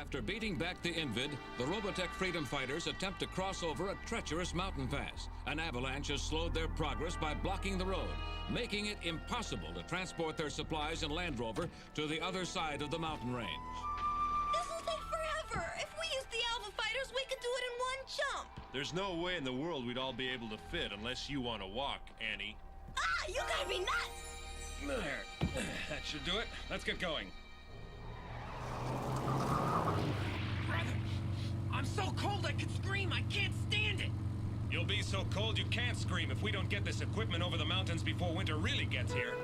After beating back the Invid, the Robotech freedom fighters attempt to cross over a treacherous mountain pass. An avalanche has slowed their progress by blocking the road, making it impossible to transport their supplies and Land Rover to the other side of the mountain range. This will take forever. If we use the Alpha Fighters, we could do it in one jump. There's no way in the world we'd all be able to fit unless you want to walk, Annie. Ah, you gotta be nuts! There. That should do it. Let's get going. Brother, I'm so cold I could scream. I can't stand it. You'll be so cold you can't scream if we don't get this equipment over the mountains before winter really gets here.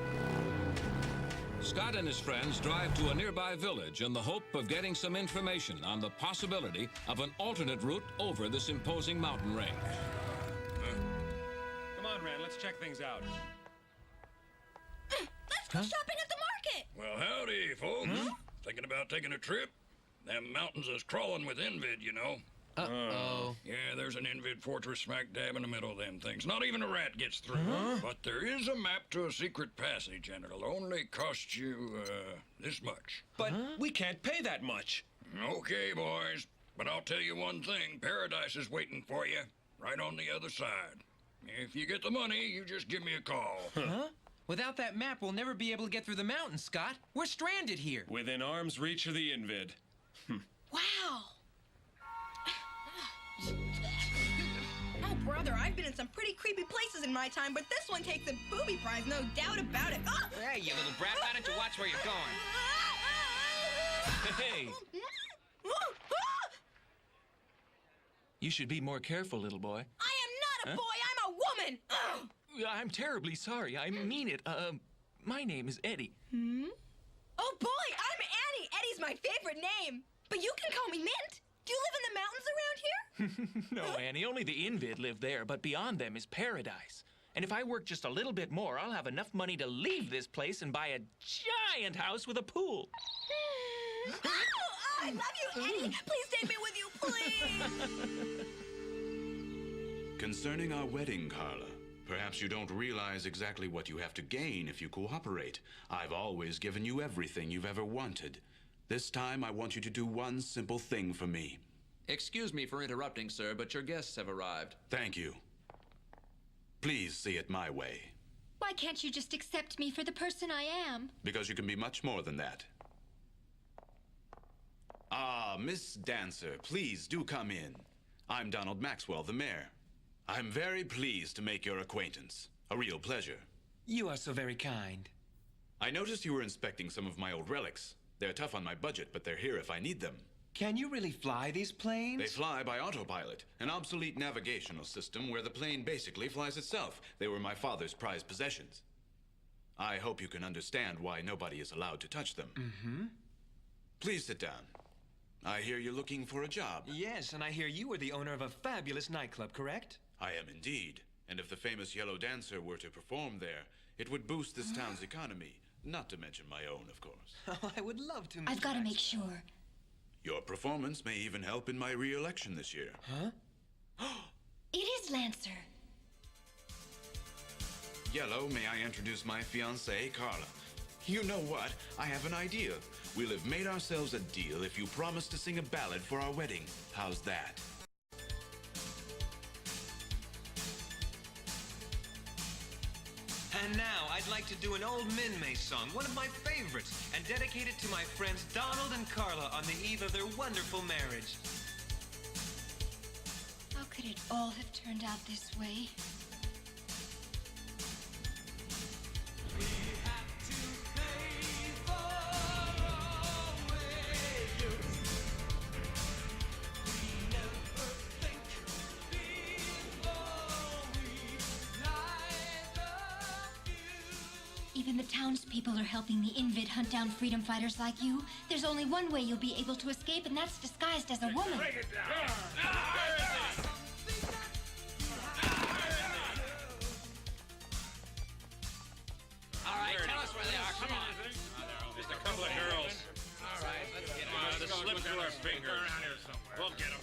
Scott and his friends drive to a nearby village in the hope of getting some information on the possibility of an alternate route over this imposing mountain range. Come on, Ran, let's check things out. Let's go shopping at the market! Well, howdy, folks. Thinking about taking a trip? Them mountains is crawling with Invid, you know. Uh-oh. Yeah, there's an Invid fortress smack dab in the middle of them things. Not even a rat gets through. But there is a map to a secret passage, and it'll only cost you, this much. But we can't pay that much. Okay, boys. But I'll tell you one thing. Paradise is waiting for you, right on the other side. If you get the money, you just give me a call. Huh? Without that map, we'll never be able to get through the mountains, Scott. We're stranded here. Within arm's reach of the Invid. Wow! Oh, brother, I've been in some pretty creepy places in my time, but this one takes a booby prize, no doubt about it. Oh! Hey, you little brat, why don't you watch where you're going? Hey, you should be more careful, little boy. I am not a boy, I'm a woman! Ugh. I'm terribly sorry. I mean it. My name is Eddie. Oh boy, I'm Annie! Eddie's my favorite name! But you can call me Mint! Do you live in the mountains around here? No, Annie, only the Invid live there, but beyond them is paradise. And if I work just a little bit more, I'll have enough money to leave this place and buy a giant house with a pool. Oh, I love you, Eddie! Please take me with you, please! Concerning our wedding, Carla, perhaps you don't realize exactly what you have to gain if you cooperate. I've always given you everything you've ever wanted. This time, I want you to do one simple thing for me. Excuse me for interrupting, sir, but your guests have arrived. Thank you. Please see it my way. Why can't you just accept me for the person I am? Because you can be much more than that. Ah, Miss Dancer, please do come in. I'm Donald Maxwell, the mayor. I'm very pleased to make your acquaintance. A real pleasure. You are so very kind. I noticed you were inspecting some of my old relics. They're tough on my budget, but they're here if I need them. Can you really fly these planes? They fly by autopilot, an obsolete navigational system where the plane basically flies itself. They were my father's prized possessions. I hope you can understand why nobody is allowed to touch them. Please sit down. I hear you're looking for a job. Yes, and I hear you are the owner of a fabulous nightclub, correct? I am indeed. And if the famous Yellow Dancer were to perform there, it would boost this town's economy. Not to mention my own, of course. Oh, I would love to. I've got to Mr. make Maxwell. sure. Your performance may even help in my re-election this year. It is Lancer. Yellow, may I introduce my fiancée, Carla? You know what? I have an idea. We'll have made ourselves a deal if you promise to sing a ballad for our wedding. How's that? And now, I'd like to do an old Min-May song, one of my favorites, and dedicate it to my friends Donald and Carla on the eve of their wonderful marriage. How could it all have turned out this way? Even the townspeople are helping the Invid hunt down freedom fighters like you. There's only one way you'll be able to escape, and that's disguised as a woman. Break it down! All right, tell us where they are. Come on. Just a couple of girls. All right, let's get The slip through our fingers. We'll get them.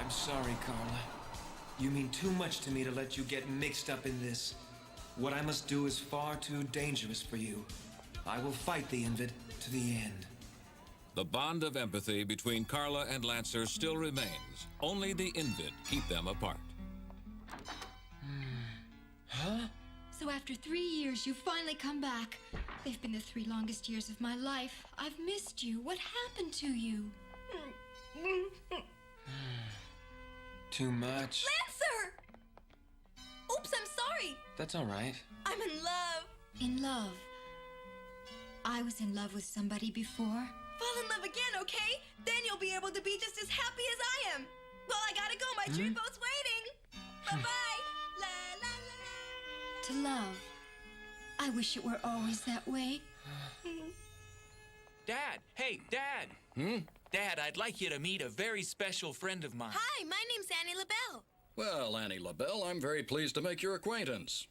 I'm sorry, Carla. You mean too much to me to let you get mixed up in this. What I must do is far too dangerous for you. I will fight the Invid to the end. The bond of empathy between Carla and Lancer still remains. Only the Invid keep them apart. Huh? So after 3 years, you finally come back. They've been the 3 longest years of my life. I've missed you. What happened to you? Too much. Lancer! Oops, I'm sorry. That's all right. I'm in love. In love. I was in love with somebody before. Fall in love again, okay? Then you'll be able to be just as happy as I am. Well, I gotta go. My dream boat's waiting. Bye-bye. La, la, la, la. To love. I wish it were always that way. Dad! Hey, Dad! Dad, I'd like you to meet a very special friend of mine. Hi, my name's Annie LaBelle. Well, Annie LaBelle, I'm very pleased to make your acquaintance.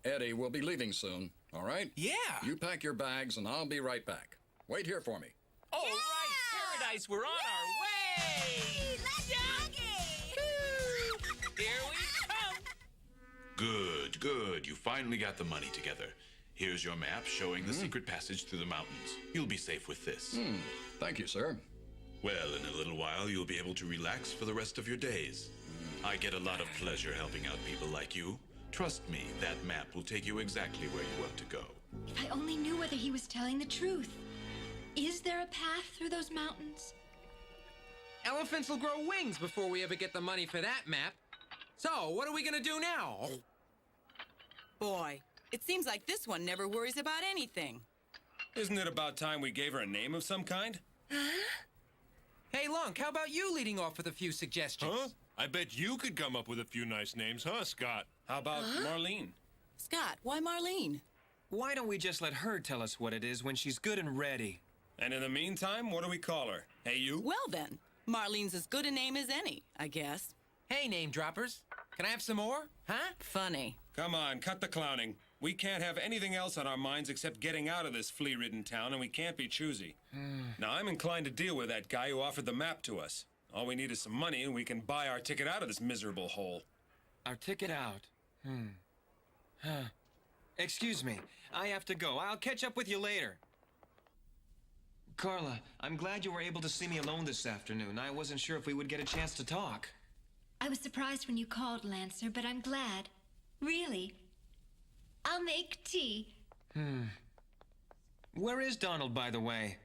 Eddie, we'll be leaving soon, all right? Yeah! You pack your bags, and I'll be right back. Wait here for me. All right, Paradise, we're on our way! Let's Here we come! Good, good. You finally got the money together. Here's your map showing the secret passage through the mountains. You'll be safe with this. Thank you, sir. Well, in a little while, you'll be able to relax for the rest of your days. I get a lot of pleasure helping out people like you. Trust me, that map will take you exactly where you want to go. If I only knew whether he was telling the truth. Is there a path through those mountains? Elephants will grow wings before we ever get the money for that map. So, what are we gonna do now? Boy, it seems like this one never worries about anything. Isn't it about time we gave her a name of some kind? Hey, Lunk, how about you leading off with a few suggestions? Huh? I bet you could come up with a few nice names, huh, Scott? How about Marlene? Scott, why Marlene? Why don't we just let her tell us what it is when she's good and ready? And in the meantime, what do we call her? Hey, you? Well then, Marlene's as good a name as any, I guess. Hey, name droppers. Can I have some more? Huh? Funny. Come on, cut the clowning. We can't have anything else on our minds except getting out of this flea-ridden town, and we can't be choosy. Now, I'm inclined to deal with that guy who offered the map to us. All we need is some money, and we can buy our ticket out of this miserable hole. Our ticket out? Excuse me. I have to go. I'll catch up with you later. Carla, I'm glad you were able to see me alone this afternoon. I wasn't sure if we would get a chance to talk. I was surprised when you called, Lancer, but I'm glad. Really. I'll make tea. Where is Donald, by the way?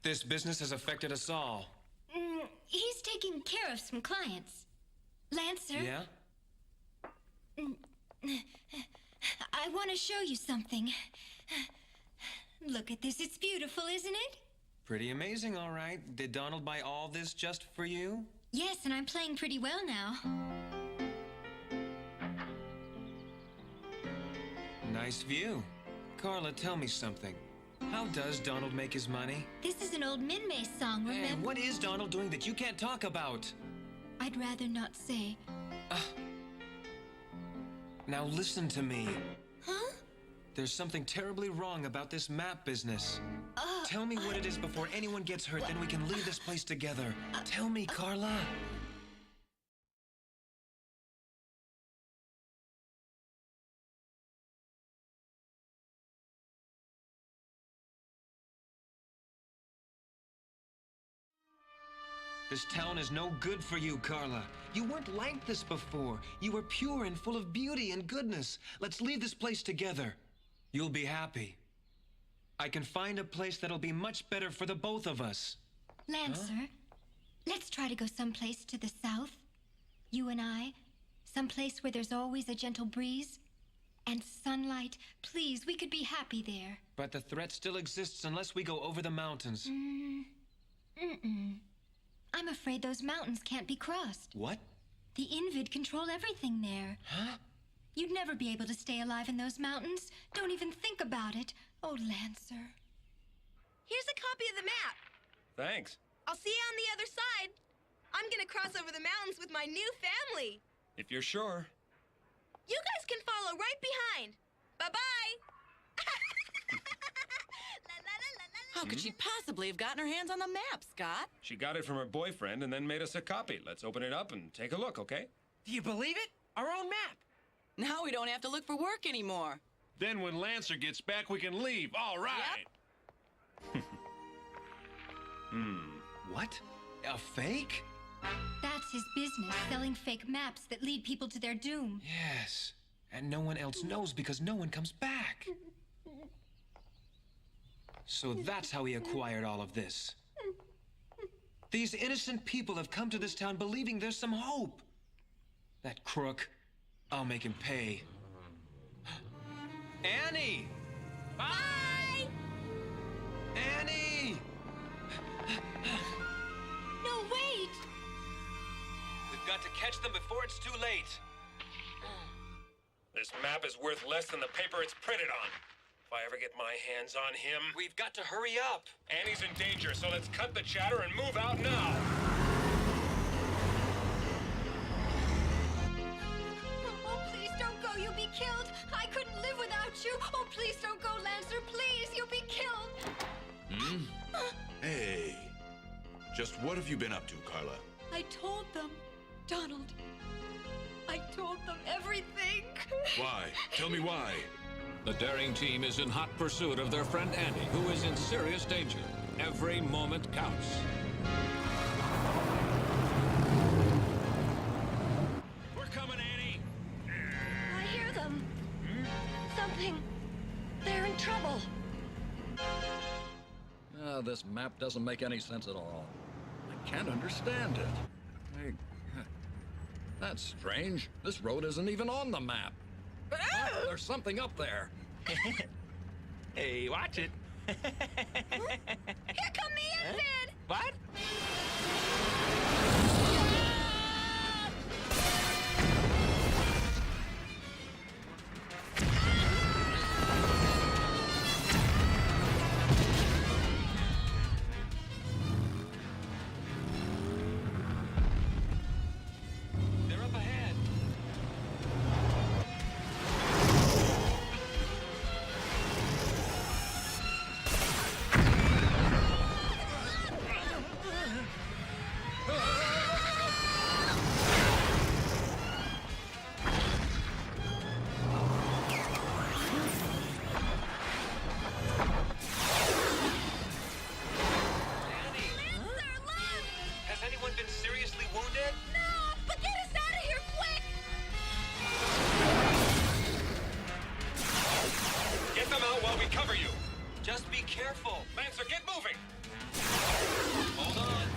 This business has affected us all. He's taking care of some clients. Lancer? Yeah? I want to show you something. Look at this. It's beautiful, isn't it? Pretty amazing, all right. Did Donald buy all this just for you? Yes, and I'm playing pretty well now. Nice view. Carla, tell me something. How does Donald make his money? This is an old Min-May song, remember? And what is Donald doing that you can't talk about? I'd rather not say. Now listen to me. Huh? There's something terribly wrong about this map business. Tell me what it is before anyone gets hurt, then we can leave this place together. Tell me, Carla. This town is no good for you, Carla. You weren't like this before. You were pure and full of beauty and goodness. Let's leave this place together. You'll be happy. I can find a place that'll be much better for the both of us. Lancer, let's try to go someplace to the south. You and I. Someplace where there's always a gentle breeze. And sunlight. Please, we could be happy there. But the threat still exists unless we go over the mountains. I'm afraid those mountains can't be crossed. What? The Invid control everything there. Huh? You'd never be able to stay alive in those mountains. Don't even think about it. Oh, Lancer. Here's a copy of the map. Thanks. I'll see you on the other side. I'm gonna cross over the mountains with my new family. If you're sure. You guys can follow right behind. Bye-bye. La, la, la, la, la, la. How could she possibly have gotten her hands on the map, Scott? She got it from her boyfriend and then made us a copy. Let's open it up and take a look, okay? Do you believe it? Our own map. Now we don't have to look for work anymore. Then when Lancer gets back, we can leave. All right. What? A fake? That's his business, selling fake maps that lead people to their doom. Yes. And no one else knows because no one comes back. So that's how he acquired all of this. These innocent people have come to this town believing there's some hope. That crook, I'll make him pay. Annie! Bye! Annie! No, wait! We've got to catch them before it's too late. This map is worth less than the paper it's printed on. If I ever get my hands on him... We've got to hurry up. Annie's in danger, so let's cut the chatter and move out now. Oh, please don't go. You'll be killed. I couldn't live without you. Oh, please don't go, Lancer. Please, you'll be killed. Hey. Just what have you been up to, Carla? I told them, Donald. I told them everything. Why? Tell me why. The daring team is in hot pursuit of their friend Andy, who is in serious danger. Every moment counts. We're coming, Annie. I hear them. Something. They're in trouble. This map doesn't make any sense at all. I can't understand it. That's strange. This road isn't even on the map. Oh, there's something up there. Hey, watch it. Here come the infant! What? They're up ahead. Has anyone been seriously wounded? No! But get us out of here, quick! Get them out while we cover you. Just be careful. Lancer, get moving. Hold on.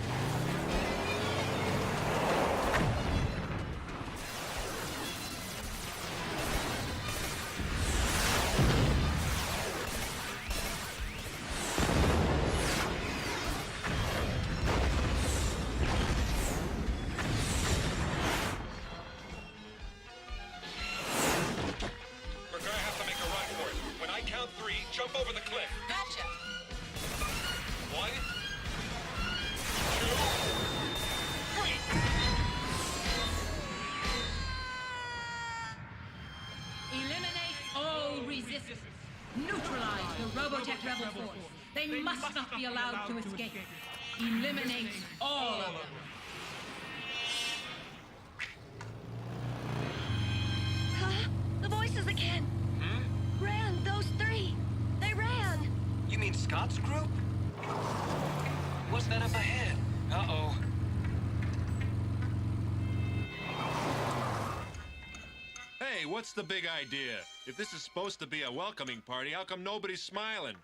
We're gonna have to make a run for it. When I count 3, jump over the cliff. Gotcha. 1, 2, 3. Eliminate all resistance. Neutralize the Robotech rebel force. They must not be allowed to escape. Eliminate all of them. Huh? The voices again. Ran, those 3. They ran. You mean Scott's group? What's that up ahead? Uh-oh. Hey, what's the big idea? If this is supposed to be a welcoming party, how come nobody's smiling?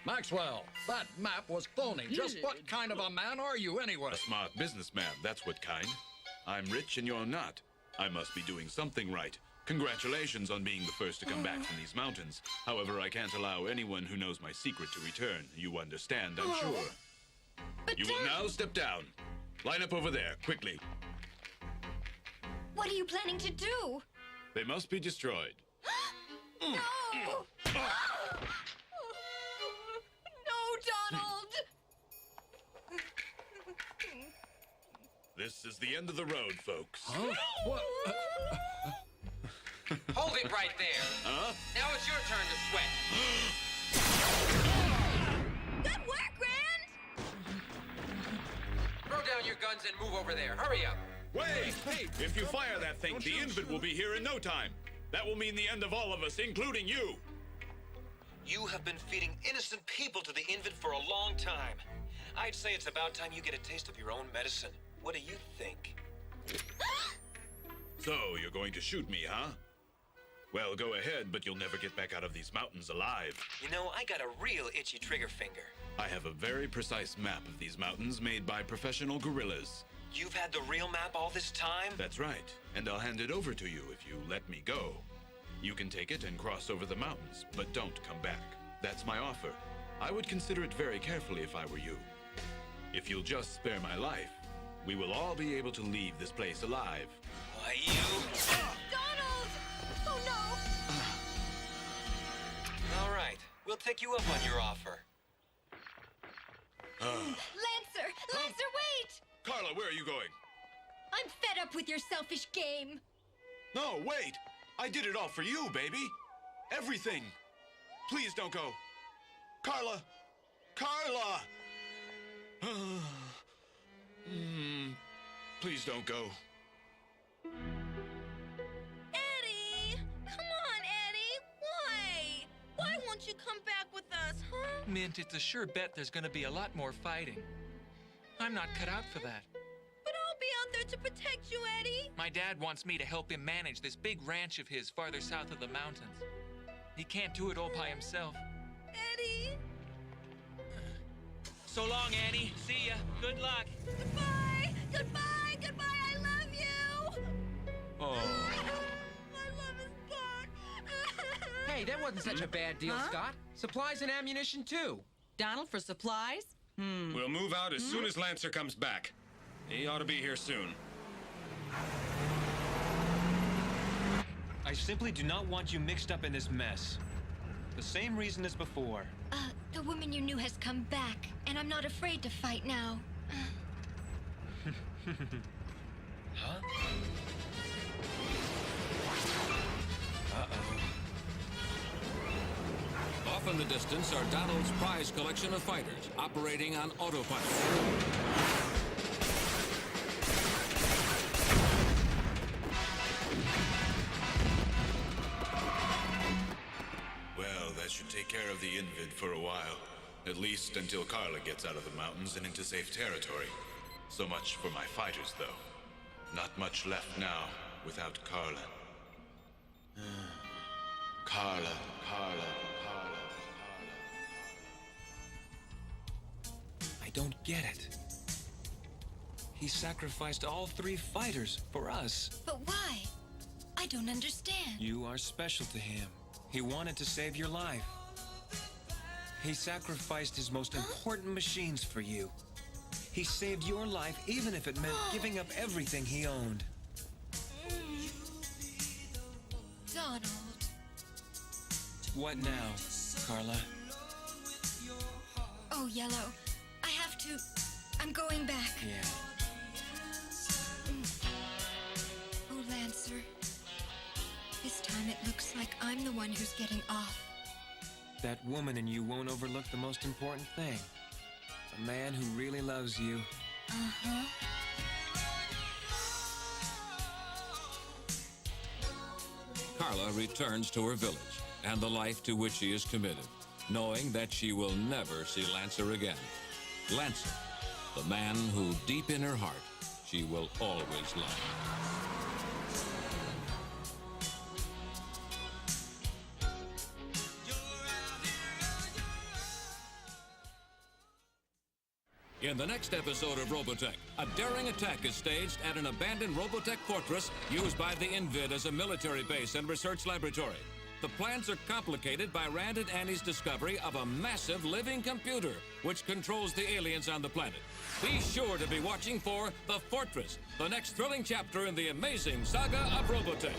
Maxwell, that map was phony. Just what kind of a man are you anyway? A smart businessman, that's what kind. I'm rich and you're not. I must be doing something right. Congratulations on being the first to come back from these mountains. However, I can't allow anyone who knows my secret to return. You understand, I'm sure. But You will now step down. Line up over there, quickly. What are you planning to do? They must be destroyed. No! No, Donald! This is the end of the road, folks. Huh? What? Hold it right there. Huh? Now it's your turn to sweat. your guns and move over there. Hurry up. Wait! If you fire that thing, the Invid will be here in no time. That will mean the end of all of us, including you. You have been feeding innocent people to the Invid for a long time. I'd say it's about time you get a taste of your own medicine. What do you think? So, you're going to shoot me, huh? Well, go ahead, but you'll never get back out of these mountains alive. You know, I got a real itchy trigger finger. I have a very precise map of these mountains made by professional guerrillas. You've had the real map all this time? That's right, and I'll hand it over to you if you let me go. You can take it and cross over the mountains, but don't come back. That's my offer. I would consider it very carefully if I were you. If you'll just spare my life, we will all be able to leave this place alive. Why, you... Donald! Oh, no! All right, we'll take you up on your offer. Lancer! Lancer, wait! Carla, where are you going? I'm fed up with your selfish game. No, wait! I did it all for you, baby! Everything! Please don't go! Carla! Carla! Please don't go. Eddie! Come on, Eddie! Why? Why won't you come back with us, huh? Mint, it's a sure bet there's gonna be a lot more fighting. I'm not cut out for that. But I'll be out there to protect you, Eddie! My dad wants me to help him manage this big ranch of his farther south of the mountains. He can't do it all by himself. Eddie! So long, Annie. See ya. Good luck. Goodbye! Goodbye! Goodbye! I love you! Oh. My love is gone! Hey, that wasn't such a bad deal, Scott. Supplies and ammunition, too. Donald, for supplies? We'll move out as soon as Lancer comes back. He ought to be here soon. I simply do not want you mixed up in this mess. The same reason as before. The woman you knew has come back, and I'm not afraid to fight now. Huh? Off in the distance are Donald's prize collection of fighters, operating on autopilot. Well, that should take care of the Invid for a while. At least until Carla gets out of the mountains and into safe territory. So much for my fighters, though. Not much left now without Carla. Carla. I don't get it. He sacrificed all 3 fighters for us. But why? I don't understand. You are special to him. He wanted to save your life. He sacrificed his most important machines for you. He saved your life even if it meant giving up everything he owned. Donald. What now, Carla? Oh, Yellow. I have to... I'm going back. Yeah. Oh, Lancer. This time it looks like I'm the one who's getting off. That woman in you won't overlook the most important thing. A man who really loves you. Uh-huh. Carla returns to her village and the life to which she is committed, knowing that she will never see Lancer again. Lancer, the man who deep in her heart she will always love. In the next episode of Robotech, a daring attack is staged at an abandoned Robotech fortress used by the Invid as a military base and research laboratory. The plans are complicated by Rand and Annie's discovery of a massive living computer which controls the aliens on the planet. Be sure to be watching for The Fortress, the next thrilling chapter in the amazing saga of Robotech.